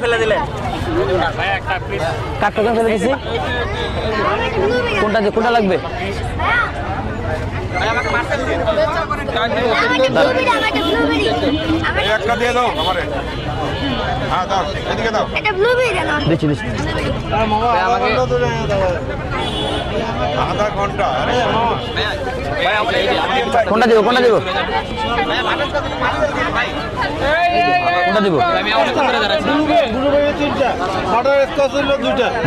ফেলে দিলে কাঠ টোকেন ফেলে দিছি কোনটা লাগবে একটা দিয়ে দাও আমারে হ্যাঁ দাও এদিকে দাও এটা ব্লুবেরি দাও দিচ্ছি আধা ঘন্টা আরে কোনটা দিব কোনটা দিব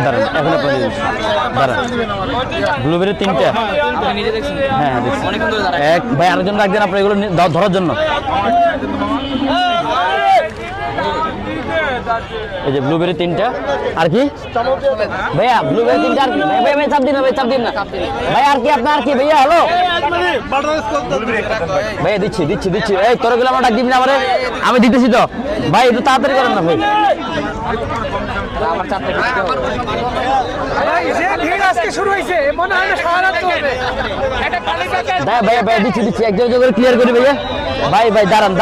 দাঁড়ান এখন আপনার দাঁড়ান ব্লুবেরি 3টা হ্যাঁ এক ভাই আরেকজন রাখবেন আপনার এগুলো ধরার জন্য এই যে ব্লুবেরি 3টা আর কি ভাইয়া ব্লুবেরি 3টা আর কি ভাই চাপ দিন না ভাই আর কি আপনার কি ভাইয়া হ্যালো ভাইয়া দিচ্ছি এই তোরগুলো আমরা ডাক দিবি না আমারে আমি দিতেছি তো ভাই একটু তাড়াতাড়ি করেন না ভাই ভাইয়া দিচ্ছি একজন করে ক্লিয়ার করি ভাইয়া ভাই দাঁড়ান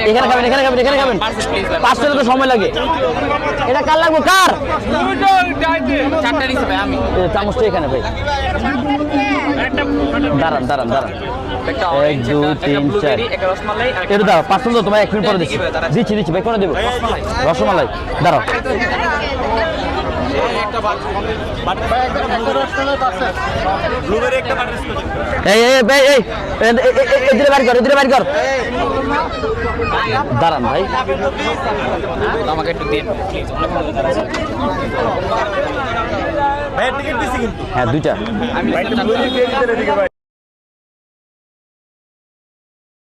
এখানে খাবেন 500 তো সময় লাগে এটা কার লাগবে কার চামচটা এখানে ভাই দাঁড়ান 1 2 3 4 এটা দাও 500 তো তোমায় 1 মিনিট পরে দিচ্ছি ভাই কোন দেব রসমালাই দাঁড়াও এদিকে বাইর কর দাঁড়ান ভাই আমাকে একটু দিন প্লিজ হ্যাঁ 2টা